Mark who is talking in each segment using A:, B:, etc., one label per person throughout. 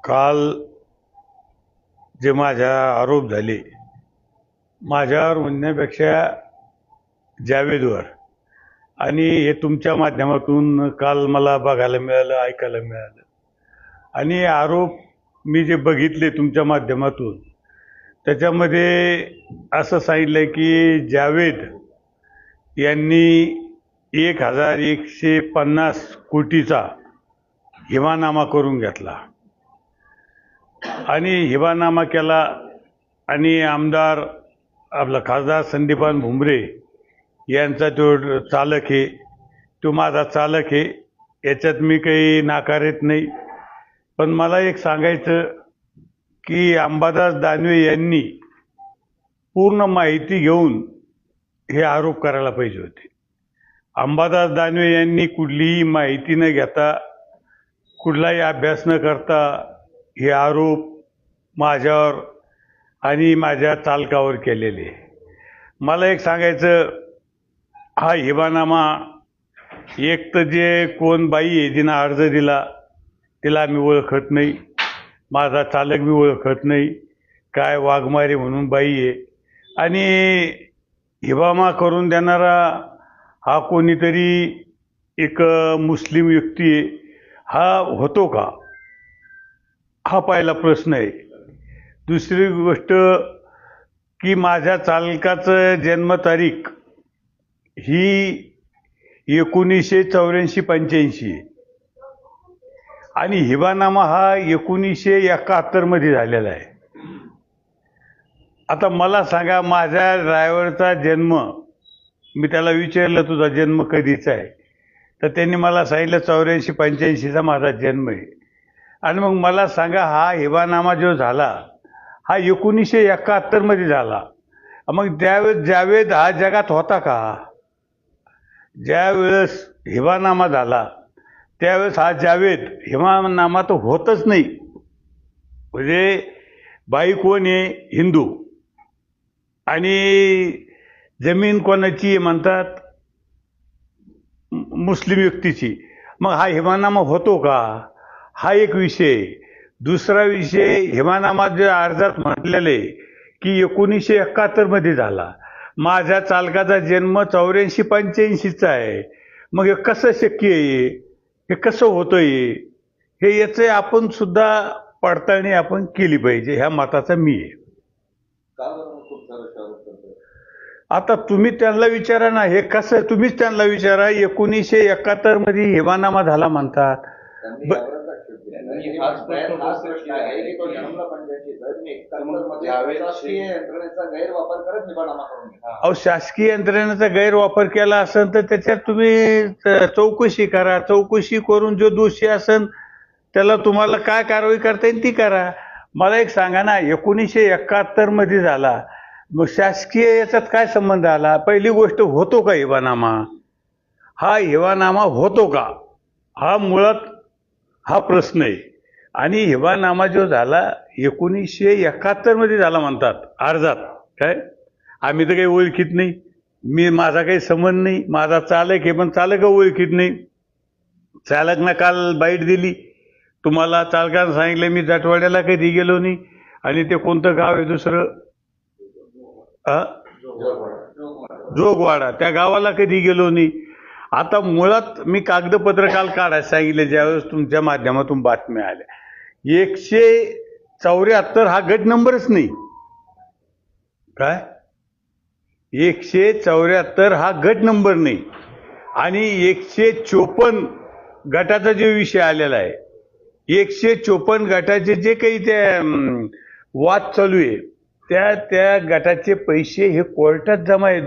A: काल जे माझ्या आरोप झाले, माझ्यावर म्हणण्यापेक्षा जावेदवर, आणि हे तुमच्या माध्यमातून काल मला बघायला मिळालं, ऐकायला मिळालं. आणि आरोप मी जे बघितले तुमच्या माध्यमातून, त्याच्यामध्ये असं सांगितलं की जावेद यांनी 1150 कोटीचा हिवानामा करून घेतला आणि हिवानामा केला. आणि आमदार आपला खासदार संदीपान भुमरे यांचा तो चालक आहे, तो माझा चालक आहे, याच्यात मी काही नाकारत नाही. पण मला एक सांगायचं की अंबादास दानवे यांनी पूर्ण माहिती घेऊन हे आरोप करायला पाहिजे होते. अंबादास दानवे यांनी कुठलीही माहिती न घेता, कुठलाही अभ्यास न करता हे आरोप माझ्यावर आणि माझ्या चालकावर केलेले. मला एक सांगायचं, हा हिवानामा एक तर जे कोण बाई आहे जिनं अर्ज दिला तिला मी ओळखत नाही, माझा चालक मी ओळखत नाही, काय वाघमारे म्हणून बाई आहे. आणि हिवामा करून देणारा हा कोणीतरी एक मुस्लिम व्यक्ती आहे, हा होतो का, हा पहिला प्रश्न आहे. दुसरी गोष्ट की माझ्या चालकाचं जन्मतारीख ही 1984-85 आहे आणि हिवानामा हा 1971 मध्ये झालेला आहे. आता मला सांगा, माझ्या ड्रायव्हरचा जन्म, मी त्याला विचारलं तुझा जन्म कधीचा आहे, तर त्यांनी मला सांगितलं 84-85चा माझा जन्म आहे. आणि मग मला सांगा, हा हिवानामा जो झाला हा 1971 मध्ये झाला. मग त्यावेळेस जावेद हा जगात होता का? ज्या वेळेस हिवानामा झाला त्यावेळेस हा जावेद हिवानामा तर होतच नाही. म्हणजे बाई कोण आहे? हिंदू. आणि जमीन कोणाची आहे म्हणतात? मुस्लिम व्यक्तीची. मग हा हिवानामा होतो का? हा एक विषय. दुसरा विषय, हिवानामा जे अर्जात म्हटलेले की 1971 मध्ये झाला, माझ्या चालकाचा जन्म 84-85चा आहे. मग हे कसं शक्य आहे? हे कसं होतं हे याचे आपण सुद्धा पडताळणी आपण केली पाहिजे, ह्या मताचा मी आहे. आता तुम्ही त्यांना विचारा ना, हे कसं, तुम्हीच त्यांना विचारा. 1971 मध्ये हिवानामा झाला म्हणतात. अहो, शासकीय यंत्रणेचा गैरवापर केला असेल तर त्याच्यात तुम्ही चौकशी करा. चौकशी करून जो दोषी असेल त्याला तुम्हाला काय कारवाई करता येईल ती करा. मला एक सांगा ना, 1971 मध्ये झाला, मग शासकीय याच्यात काय संबंध आला? पहिली गोष्ट, होतो का हिवानामा? हा हिवानामा होतो का, हा मुळात हा प्रश्न आहे. आणि हिवानामा जो झाला 1971 मध्ये झाला म्हणतात अर्जात. काय, आम्ही तर काही ओळखीत नाही, मी, माझा काही संबंध नाही, माझा चालक आहे पण चालक ओळखीत नाही. चालकनं काल बाईट दिली, तुम्हाला चालकानं सांगितलं मी जाटवाड्याला कधी गेलो नाही. आणि ते कोणतं गाव आहे दुसरं, जोगवाडा, त्या गावाला कधी गेलो नाही. आता मुळात मी कागदपत्र काल काढायला सांगितले ज्यावेळेस तुमच्या माध्यमातून बातम्या आल्या. 174 हा गट नंबरच नाही. काय, 174 हा गट नंबर नाही. आणि 154 गटाचा जो विषय आलेला आहे, 154 गटाचे जे काही ते वाद चालू आहे, त्या गटाचे पैसे हे कोर्टात जमा आहे.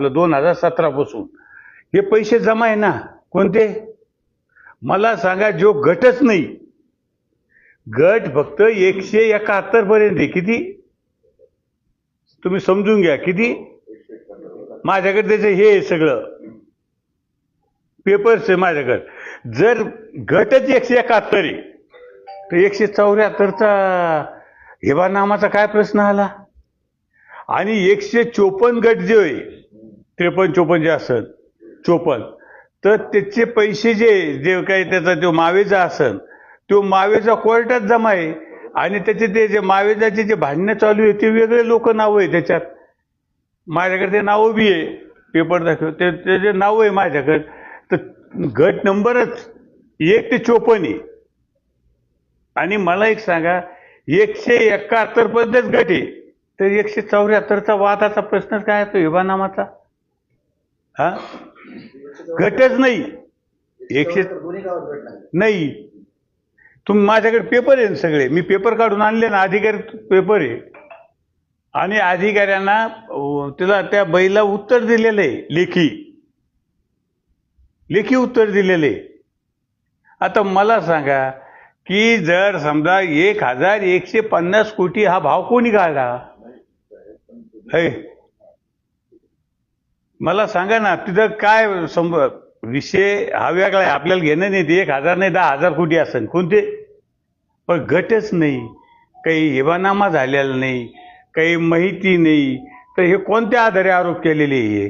A: 2017 पासून हे पैसे जमा आहे ना. कोणते? मला सांगा, जो गटच नाही, गट फक्त 171 पर्यंत आहे. किती तुम्ही समजून घ्या, किती. माझ्याकडे त्याचं हे सगळं पेपर्स आहे माझ्याकडे. जर गटच 171 आहे तर 174चा हिवानामाचा काय प्रश्न आला? आणि 154 गट जे आहे, 53-54 जे असेल, 54, तर त्याचे पैसे जे काही त्याचा जो मावेजा असेल तो मावेचा कोर्टात जमा आहे आणि त्याचे ते जे मावेजाचे जे भांडणं चालू आहे ते वेगळे लोक नावं आहे त्याच्यात. माझ्याकडे ते नावं बी आहे, पेपर दाखव ते नाव आहे माझ्याकडे. तर गट नंबरच 1 ते 54 आहे. आणि मला एक सांगा, 171 पर्यंतच गट आहे, तर 174चा वादाचा प्रश्नच काय तो हिबानामाचा? हा, गटच नाही. 100 नाही. तुम्ही माझ्याकडे पेपर आहे ना सगळे, मी पेपर काढून आणले ना, अधिकारी पेपर आहे. आणि अधिकाऱ्यांना तिला त्या बाईला उत्तर दिलेलं आहे, लेखी उत्तर दिलेले. आता मला सांगा की जर समजा 1150 कोटी हा भाव कोणी काढला? मला सांगा ना, तिथं काय विषय हा वेगळा आहे, आपल्याला घेणं नाही. ते 1000 नाही 10,000 कोटी असेल कोणते, पण गटच नाही, काही हिबानामा झालेला नाही, काही माहिती नाही. तर हे कोणत्या आधारे आरोप केलेले आहे?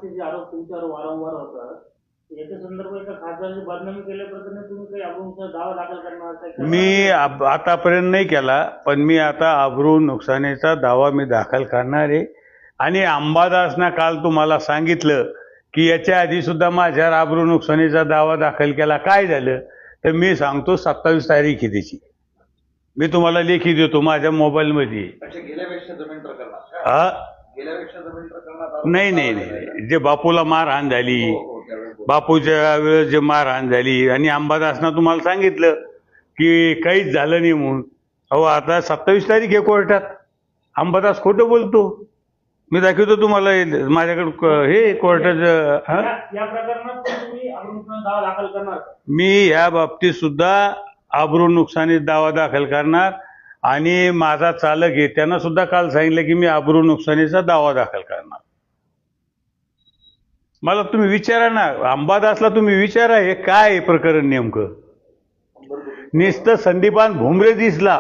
B: जे आरोप तुमच्यावर वारंवार होतात याच्या संदर्भात खासदारांची बदनामी केल्याप्रकरणी तुम्ही काही अब्रूचा दावा दाखल करणार?
A: मी आतापर्यंत नाही केला, पण मी आता अब्रू नुकसानीचा दावा मी दाखल करणार आहे. आणि अंबादासना काल तुम्हाला सांगितलं की याच्या आधी सुद्धा माझ्यावर अब्रू नुकसानीचा दावा दाखल केला. काय झालं तर मी सांगतो, 27 तारीख आहे त्याची, मी तुम्हाला लेखी देतो माझ्या मोबाईलमध्ये. नाही, जे बापूला मारहाण झाली, बापूच्या वेळेस जे मारहाण झाली, आणि अंबादासना तुम्हाला सांगितलं की काहीच झालं नाही म्हणून. अहो आता 27 तारीख आहे कोर्टात. अंबादास खोटं बोलतो. मी दाखवतो तुम्हाला माझ्याकडे हे कोर्टाचं.
B: या प्रकरणात तुम्ही अब्रूनुकसान दावा दाखल करणार?
A: मी या बाबतीत सुद्धा अब्रू नुकसानी दावा दाखल करणार. आणि माझा चालक आहे त्यांना सुद्धा काल सांगितलं की मी अब्रू नुकसानीचा दावा दाखल करणार. मला तुम्ही विचारा ना, अंबादासला तुम्ही विचारा हे काय आहे प्रकरण नेमकं. नुसतं संदीपान भुमरे दिसला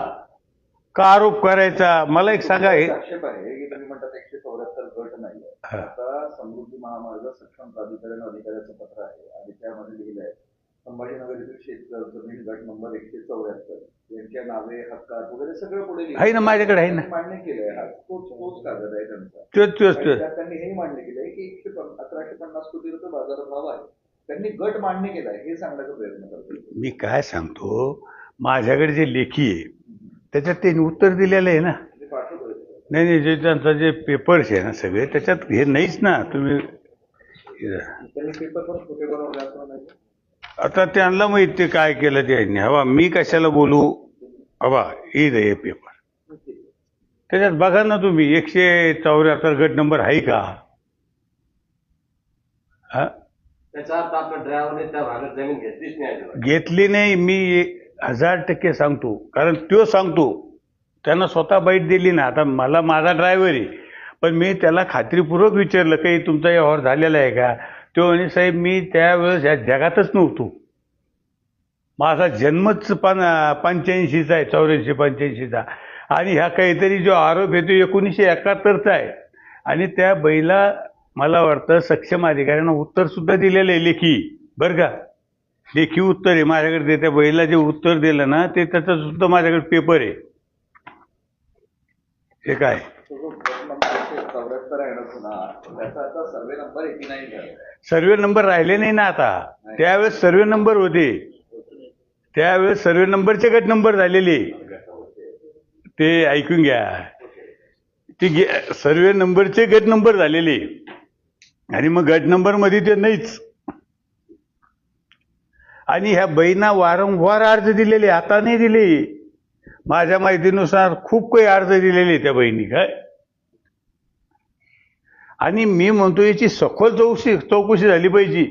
A: का आरोप करायचा? मला एक सांगा. हे
C: आक्षेप आहे की तुम्ही म्हणतात 174 गट नाही. आता समृद्धी महामार्ग सक्षम प्राधिकरण अधिकाऱ्याचं पत्र आहे आणि त्यामध्ये लिहिलं आहे संभाजीनगर येथील शेतकरी जमीन गट नंबर 174 यांच्या नावे हक्कात वगैरे सगळं पुढे
A: आहे ना, माझ्याकडे आहे ना,
C: मान्य केलंय. हा तोच कागद आहे त्यांचा. त्यांनी हे मान्य केलंय की 1150 कोटी रुपये बाजारभाव आहे. त्यांनी गट मान्य केलाय हे सांगण्याचा प्रयत्न करतो.
A: मी काय सांगतो, माझ्याकडे जे लेखी आहे त्याच्यात त्यांनी उत्तर दिलेलं आहे ना. नाही, जे त्यांचा जे पेपर्स आहे ना सगळे, त्याच्यात हे नाहीच ना. तुम्ही आता त्यांना माहित ते काय केलं त्यांनी. हवा मी कशाला बोलू. हवा ईद आहे पेपर, त्याच्यात बघा ना तुम्ही. 174 गट नंबर आहे का? हा,
D: त्याचा अर्थ आपल्या ड्रायव्हरने त्या भागात जमीन घेतलीच नाही.
A: घेतली नाही. मी 1000% सांगतो, कारण तो सांगतो त्यांना स्वतः बाईट दिली ना. आता मला माझा ड्रायव्हर आहे, पण मी त्याला खात्रीपूर्वक विचारलं काही तुमचा व्यवहार झालेला आहे का? तो म्हणे साहेब मी त्यावेळेस ह्या जगातच नव्हतो, माझा जन्मच 85चा आहे, 84-85चा. आणि ह्या काहीतरी जो आरोप आहे तो 1971चा आहे. आणि त्या बाईला मला वाटतं सक्षम अधिकाऱ्यांना उत्तर सुद्धा दिलेलं आहे लेखी, बरं का. लेखी उत्तर आहे माझ्याकडे. त्या बाईला जे उत्तर दिलं ना ते त्याचा सुद्धा माझ्याकडे पेपर आहे. हे काय सर्वे नंबर राहिले नाही ना आता. त्यावेळेस सर्वे नंबर होते, त्यावेळेस सर्वे नंबरचे गट नंबर झालेले. ते ऐकून घ्या, ते सर्वे नंबरचे गट नंबर झालेले आणि मग गट नंबर मध्ये ते नाहीच. आणि ह्या बाईंना वारंवार अर्ज दिलेले, आता नाही दिले. माझ्या माहितीनुसार खूप काही अर्ज दिलेले त्या बाईंनी काय. आणि मी म्हणतो याची सखोल चौकशी झाली पाहिजे.